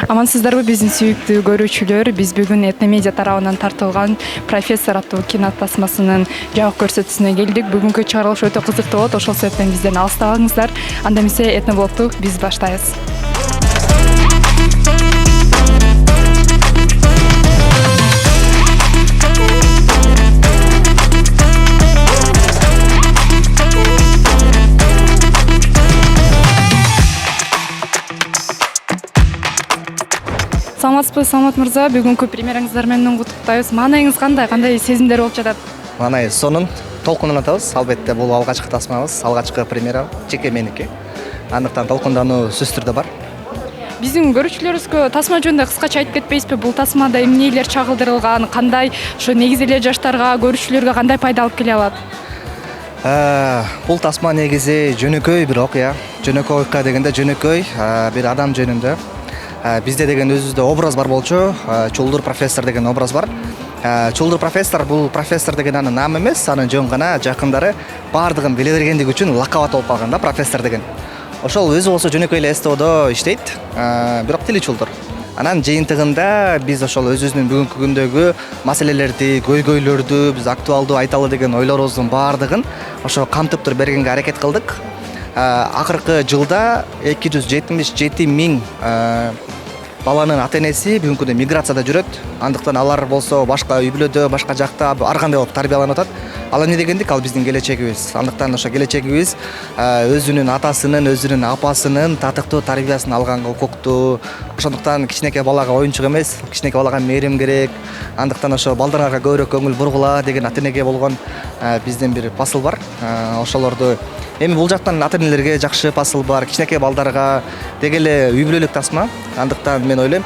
Амансыздарбы биздин сүйүктүү көрүүчүлөр. Биз бүгүн Этномедиа тарабынан тартылган профессор аттуу кино тасмасынын жабык көрсөтүүсүнө келдик. Бүгүнкү чыгарылыш өтө кызыктуу болот. Ошол себептен бизден алыстабаңыздар. Анда эмесе этноблогду биз баштайбыз. Саламатсызбы, Самат мырза? Бүгүнкү премьераңыздар менен куттуктайбыз. Маанайыңыз кандай сезимдер болуп жатат? Маанай сонун толкундан атабыз. Албетте бул алгачкы тасмабыз, алгачкы премьера жеке меники. Андыктан толкундануу сөзсүз түрдө бар. Биздин көрүүчүлөрүбүзгө тасма жөнүндө кыскача айтып кетпейсизби? Бул тасмада эмнелер чагылдырылган, кандай ошо негизи эле жаштарга, көрүүчүлөргө кандай пайда алып келе алат? Бул тасма негизи жөнөкөй бир окуя. Жөнөкөй окуя дегенде жөнөкөй бир адам жөнүндө. Бизде деген өзүбүздө образ бар болчу. Чулдур профессор деген образ бар. Чулдур профессор бул профессор деген анын намы эмес, анын жөн гана жакындары баардыгын биле бергендиги үчүн лакап болуп калган да профессор деген. Ошол өзү болсо жөнөкөй эле СТОдо иштейт, бирок тили чулдур. Анан жыйынтыгында биз ошол өзүбүздүн бүгүнкү күндөгү маселелерди, көйгөйлөрдү, биз актуалдуу айталы деген ойлорубуздун баардыгын ошо камтып туруп бергенге аракет кылдык. Акыркы жылда 277 миң баланын ата энеси бүгүнкү күндө миграцияда жүрөт. Андыктан алар болсо башка үй бүлөдө, башка жакта ар кандай болуп тарбияланып атат. Ал эмне дегендик? Ал биздин келечегибиз. Андыктан ошо келечегибиз өзүнүн атасынын, өзүнүн апасынын татыктуу тарбиясын алганга укуктуу. Ошондуктан кичинекей балага оюнчук эмес, кичинекей балага мээрим керек. Андыктан ошо балдарга көбүрөөк көңүл бургула деген ата энеге болгон биздин бир посыл бар. Ошолорду эми бул жактан ата энелерге жакшы посыл бар, кичинекей балдарга деги эле үй бүлөлүк тасма. Андыктан мен ойлойм,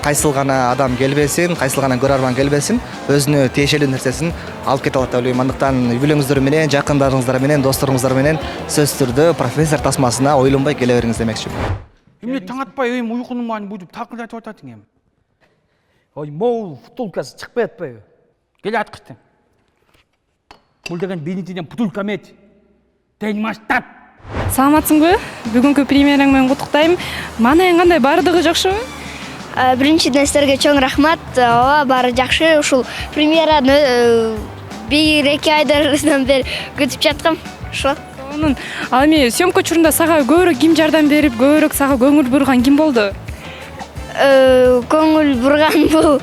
кайсыл гана адам келбесин, кайсыл гана көрөрман келбесин, өзүнө тиешелүү нерсесин алып кете алат деп ойлойм. Андыктан үй бүлөңүздөр менен, жакындарыңыздар менен, досторуңуздар менен сөзсүз түрдө профессор тасмасына ойлонбой келе бериңиз демекчимин. Эмне таң атпай эми уйкунун маани буйтуп такылдатып ататың эми. Ой, могул бутылкасы чыкпай атпайбы? Кел аткычтың. Бул деген бензинден бутылка эмес. Тең масштаб. Саламатсыңбы? Бүгүнкү премьераң менен куттуктайм. Маанайың кандай? Баардыгы жакшыбы? Биринчиден силерге чоң рахмат. Ооба, баары жакшы. Ушул премьераны 1-2 айдан бери күтүп жаткам. Ошо. Ал эми съемка учурунда сага көбүрөөк ким жардам берип, көбүрөөк сага көңүл бурган ким болду? Көңүл бурган бул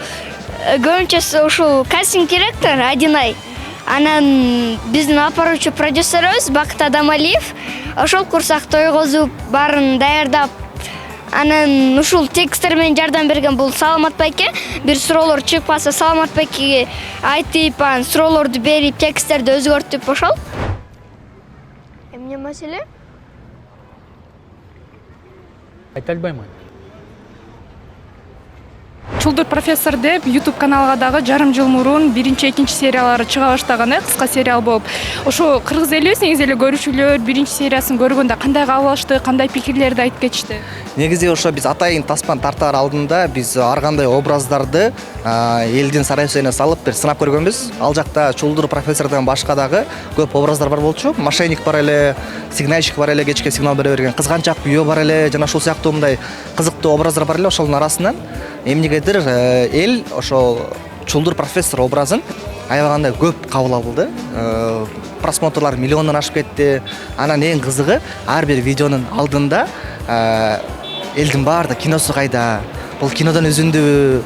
көбүнчөсү ушул кастинг директор Адинай. Анан биздин апаруучу продюсерибиз Бакыт Адамалиев ошол курсак тойгозуп, баарын даярдап, анан ушул тексттер менен жардам берген бул Саламат байке. Бир суроолор чыгып калса Саламат байкеге айтып, анан суроолорду берип, тексттерди өзгөртүп ошол. Эмне маселе? Айта албайм. Чулдур профессор деп YouTube каналга дагы жарым жыл мурун биринчи, экинчи сериялары чыга баштаган, кыска сериал болуп. Ошо кыргыз элибиз негизи эле көрүүчүлөр биринчи сериясын көргөндө кандай кабыл алышты, кандай пикирлерди айтып кетишти? Негизи ошо биз атайын тасманы тартаар алдында биз ар кандай образдарды элдин сарайсына салып бир сынап көргөнбүз. Ал жакта Чулдур профессордон башка дагы көп образдар бар болчу. Мошенник бар эле, сигнальщик бар эле, кечке сигнал бере берген, кызганчак күйөө бар эле, жана ушул сыяктуу мындай кызыктуу образдар бар эле. Ошонун арасынан эмнегедир эл ошо Чулдур профессор образын аябагандай көп кабыл алды. Просмотрлар миллиондон ашып кетти. Анан эң кызыгы ар бир видеонун алдында элдин баардык киносу кайда, бул кинодон үзүндүбү,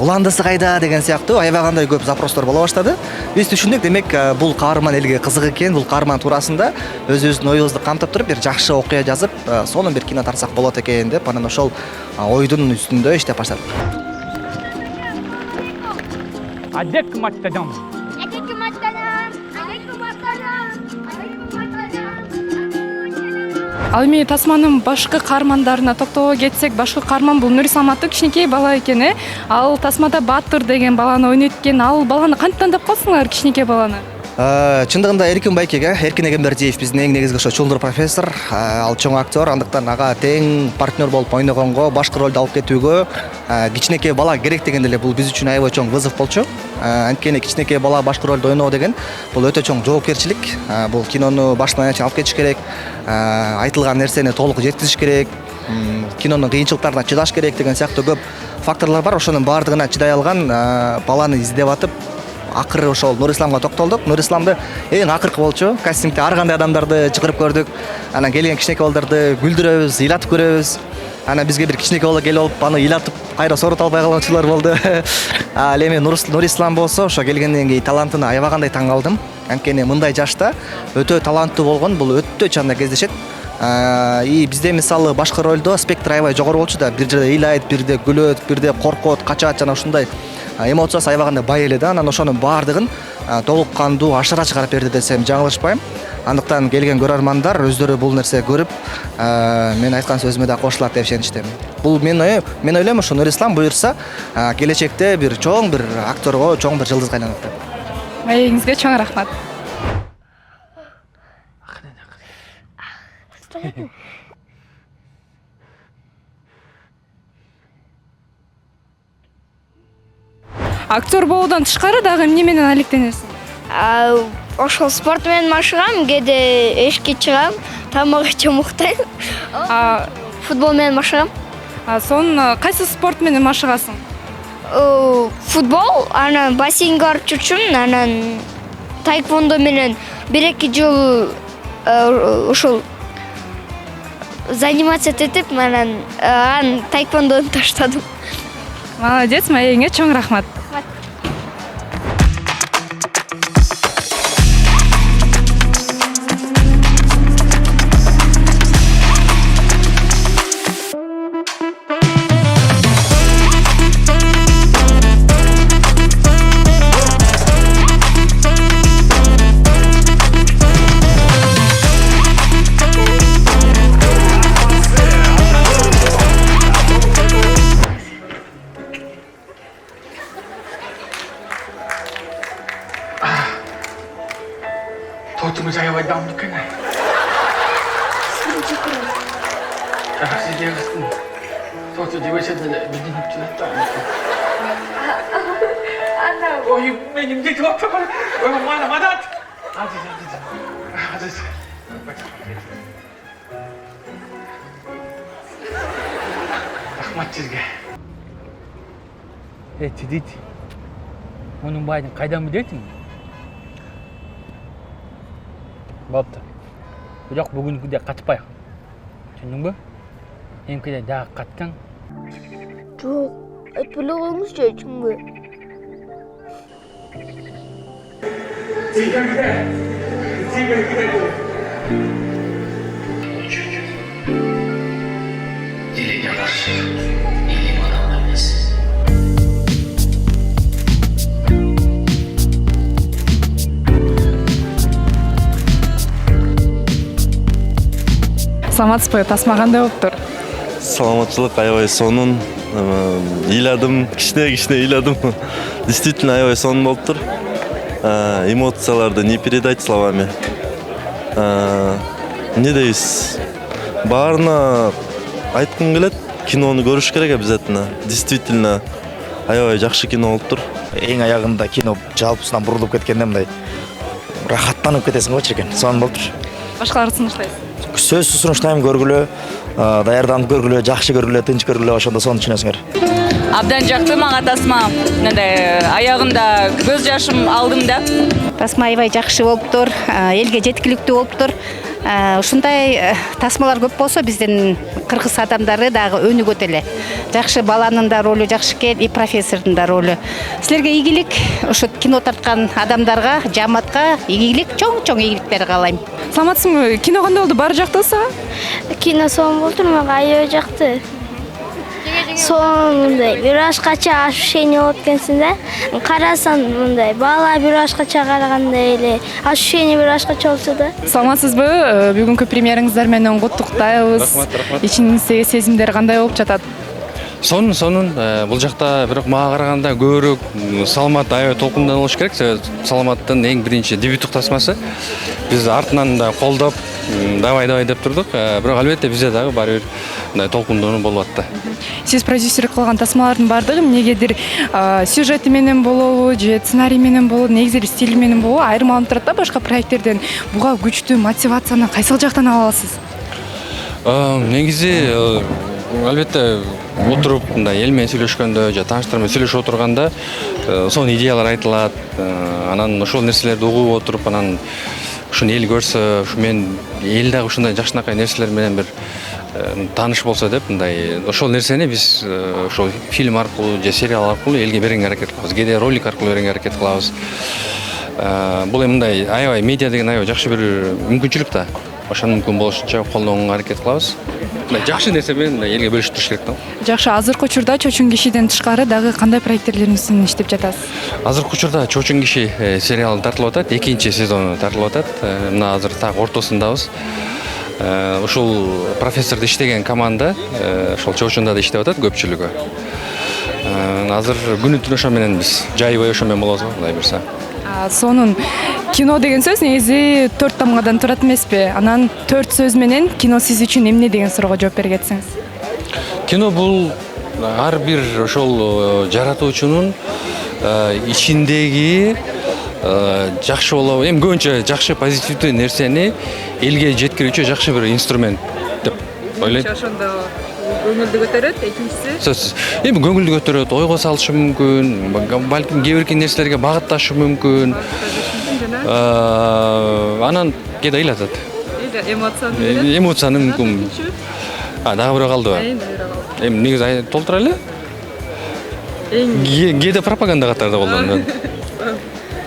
уландысы кайда деген сыяктуу аябагандай көп запростор боло баштады. Биз түшүндүк, демек бул каарман элге кызык экен, бул каарман туурасында өзүбүздүн оюбузду камтып туруп бир жакшы окуя жазып, сонун бир кино тартсак болот экен деп, анан ошол ойдун үстүндө иштеп баштадык. Адек маттадам. Ал эми тасманын башкы каармандарына токтоло кетсек, башкы каарман бул Нури Салматтык, кичинекей бала экен. Ал тасмада Баатыр деген баланы ойнойт экен. Ал баланы кантип тандап калсыңар, кичинекей баланы? Чындыгында Эркин байкеге, Эркин Эгембердиев биздин эң негизги ошо Чулдур профессор, ал чоң актер, андыктан ага тең партнер болуп ойногонго, башкы ролду алып кетүүгө кичинекей бала керек дегенде эле бул биз үчүн аябай чоң вызов болчу. Анткени кичинекей бала башкы ролду ойноо деген бул өтө чоң жоопкерчилик. Бул кинону башынан аяк алып кетиш керек, айтылган нерсени толук жеткизиш керек. кинонун кыйынчылыктарына чыдаш керек деген сыяктуу көп факторлор бар. Ошонун баардыгына чыдай алган баланы издеп атып акыры ошол Нурисламга токтолдук. Нурисламды эң акыркы болчу. Кастингде ар кандай адамдарды чакырып көрдүк. Анан келген кичинекей балдарды күлдүрөбүз, ыйлатып көрөбүз. Анан бизге бир кичинекей бала келип алып, аны ыйлатып кайра сорут албай калганчылар болду. Ал эми Нурислам болсо, ошо келгенден кийин талантына аябагандай таң калдым. Анткени мындай жашта өтө таланттуу болгон, бул өтө чанда кездешет. И бизде мисалы башкы ролдо спектр аябай жогору болчу да, бир жерде ыйлайт, бирде күлөт, бирде коркот, качат, жана ушундай эмоциясы аябагандай бай эле да. Анан ошонун баардыгын толук кандуу ашыра чыгарып берди десем жаңылышпайм. Андыктан келген көрөрмандар өздөрү бул нерсеге көрүп, мен айткан сөзүмө да кошулат деп ишеничтемин. Бул мен ойлойм, ушу Нурислам буюрса, келечекте бир чоң бир актерго, чоң бир жылдызга айланат деп. Маегиңизге чоң рахмат. Актер болуудан тышкары дагы эмне менен алектенесиң? Ошол спорт менен машыгам, кээде эшикке чыгам, тамак ичем, уктайм. Футбол менен машыгам. Сонун кайсы спорт менен машыгасың? Футбол, анан бассейнге барып жүрчүмүн, анан таеквондо менен 1-2 жыл ушул занимация этип, анан таеквондону таштадым. Молодец, маегиңе чоң рахмат. Тортыңыз аябай дамды екен. Сізге қыстың. Торты жебесе де биденіп жүреді. Ой, менің де торты бар. Ой, мадат. Азиз. Рахмат сізге. Тедит. Оның байдың қайдан білесің? Болыпты. Бирок бүгүнкүдө катпайык. Түшүндүңбү? Эмкеде дагы каткан. Жок, айтпай эле коюңузчу, чынбы? Саламатсызбы, тасма кандай болуптур? Саламатчылык аябай сонун. Ыйладым, кичине ыйладым. Действительно аябай сонун болуптур. Эмоцияларды не передать словами. Не дейбиз? Баарына айткым келет, кинону көрүш керек обязательно. Действительно аябай жакшы кино болуптур. Эң аягында кино жалпысынан бурулуп кеткенде мындай рахаттанып кетесиң го чекен. Сонун болуптур. Башкаларды сунуштайсыз? Сөзсүз сунуштайм, көргүлө, даярданып көргүлө, жакшы көргүлө, тынч көргүлө, ошондо сонун түшүнөсүңөр. Абдан жакты мага тасма. Аягында көз жашым алдым да. Тасма аябай жакшы болуптур, элге жеткиликтүү болуптур. Ушундай тасмалар көп болсо биздин кыргыз адамдары дагы өнүгөт эле. Жакшы баланын да ролу жакшы экен, и профессордун да ролу. Силерге ийгилик, ушу кино тарткан адамдарга, жамаатка ийгилик, чоң ийгиликтер каалайм. Саламатсызбы, кино кандай болду? Баары жактыбы сага? Кино сонун болуптур, мага аябай жакты. Сонун мындай бир башкача ощущение болот экенсиң да. Карасаң мындай бала бир башкача карагандай эле ощущение бир башкача болчу да. Саламатсызбы, бүгүнкү премьераңыздар менен куттуктайбыз. Рахмат. Ичиңиздеги сезимдер кандай болуп жатат? Сонун. Бул жакта бирок мага караганда көбүрөөк Саламат аябай толкундан болуш керек. Саламаттын эң биринчи дебюттук тасмасы. Биз артынан да колдоп, давай деп турдук. Бирок албетте бизде дагы баары бир мындай толкундоо болуп атты. Сиз продюсер кылган тасмалардын баардыгы эмнегедир сюжети менен болобу, же сценарий менен болобу, негизи стили менен болобу айырмаланып турат да башка проекттерден. Буга күчтүү мотивацияны кайсыл жактан ала аласыз? Негизи албетте отуруп мындай эл менен сүйлөшкөндө же тааныштар менен сүйлөшүп отурганда сонун идеялар айтылат. Анан ошол нерселерди угуп отуруп, анан ушуну эл көрсө, ушу мен эл дагы ушундай жакшынакай нерселер менен бир тааныш болсо деп, мындай ошол нерсени биз ошол фильм аркылуу же сериал аркылуу элге бергенге аракет кылабыз. Кээде ролик аркылуу бергенге аракет кылабыз. Бул эми мындай аябай медиа деген аябай жакшы бир мүмкүнчүлүк да. Ошону мүмкүн болушунча колдонууга аракет кылабыз. Жакшы нерсе менен элге бөлүшүп туруш керек да. Жакшы, азыркы учурда Чочун кишиден тышкары дагы кандай проекттериңиздин иштеп жатасыз? Азыркы учурда Чочун киши сериалы тартылып атат, 2-чи сезону тартылып атат. Мына азыр так ортосундабыз. Ушул профессорду иштеген команда ошол Чочунда да иштеп атат көпчүлүгү. Азыр күнү түнү ошо менен биз жайбай ошо менен болобуз, мындай берсе. Сонун кино деген сөз негизи 4 тамгадан турат эмеспи? Анан 4 сөз менен кино сиз үчүн эмне деген суроого жооп бере кетсеңиз. Кино бул ар бир ошол жаратуучунун ичиндеги жакшы болобу, эми көбүнчө жакшы позитивдүү нерсени элге жеткирүүчү жакшы бир инструмент деп ойлойм. Ошондо көңүлдү көтөрөт, экинчиси Сөзсүз. Эми көңүлдү көтөрөт, ойго салышы мүмкүн, балким кээ бирки нерселерге багытташы мүмкүн. Анан кээде ыйлатат. эмоцияны берет. Эмоцияны мүмкүн. Дагы бирөө калдыбы? Эми негизи толтура эле. Кээде пропаганда катарында колдонот.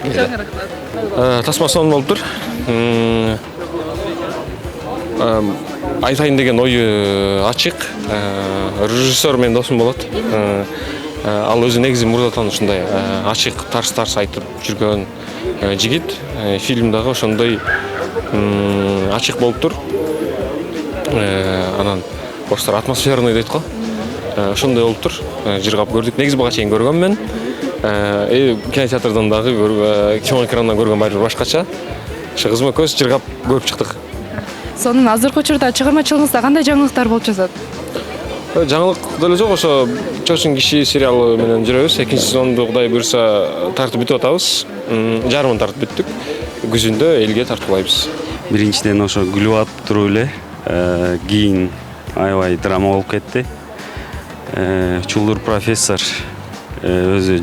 Чоң рахмат. Тасма сонун болуптур. Айтайын деген ою ачык. Режиссер менин досум болот. Ал өзү негизи мурдатан ушундай ачык тарс айтып жүргөн жигит. Фильм дагы ошондой ачык болуптур. Анан орустар атмосферный дейт го. Ошондой болуптур. Жыргап көрдүк. Негизи буга чейин көргөнмүн. Кинотеатрдан дагы чоң экрандан көргөн баары бир башкача. Ошо кызым экөөбүз жыргап көрүп чыктык. Сонун азыркы учурда чыгармачылыгыңызда кандай жаңылыктар болуп жатат? Жаңылык деле жок, ошо Чочун киши сериалы менен жүрөбүз. 2-чи сезонду Кудай буйрса тартып бүтүп атабыз. Жарымын тартып бүттүк. Күзүндө элге тартуулайбыз. Биринчиден ошо күлүп атып туруп эле, кийин аябай драма болуп кетти. Чулдур профессор өзү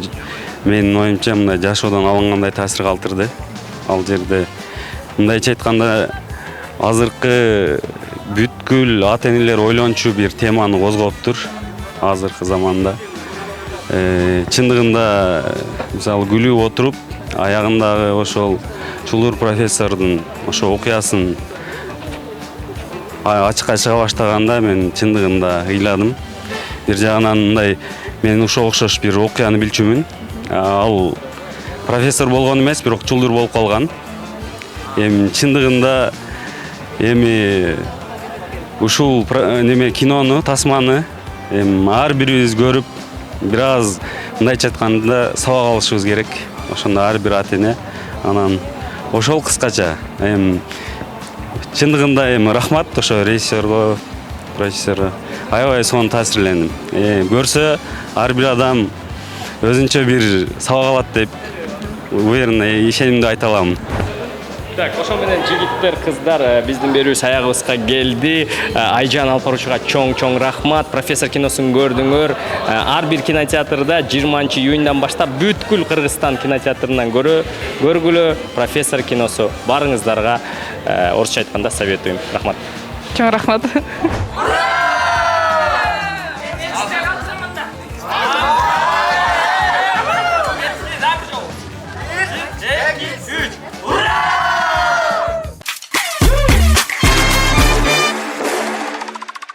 менин оюмча мындай жашоодон алынгандай таасир калтырды. Ал жерде мындайча айтканда азыркы бүткүл ата-энелер ойлончу бир теманы козгоптур азыркы заманда. Чындыгында мисалы күлүп отуруп, аягындагы ошол Чулдур профессордун ошо окуясын ачыкка чыга баштаганда мен чындыгында ыйладым. Бир жагынан мындай мен ошого окшош бир окуяны билчүмүн. Ал профессор болгон эмес, бирок Чулдур болуп калган. Эми чындыгында эми ушул неме кинону, тасманы ар бирибиз көрүп, бир аз мындайча айтканда сабак алышыбыз керек. Ошондо ар бир ата-эне. Анан ошол кыскача чындыгында рахмат ошо режиссерго, продюсерге. Аябай сонун таасирлендим. Көрсө ар бир адам өзүнчө бир сабак алат деп уверенно ишенимди айта алам. Так, ошол менен жигиттер, кыздар, биздин берүүбүз аягыбызга келди. Айжан Алпаручуга чоң рахмат. Профессор киносун көрдүңөр. Ар бир кинотеатрда 20-июньдан баштап бүткүл Кыргызстан кинотеатрынан көргүлө профессор киносу. Барыңыздарга орусча айтканда советуем. Рахмат. Чоң рахмат.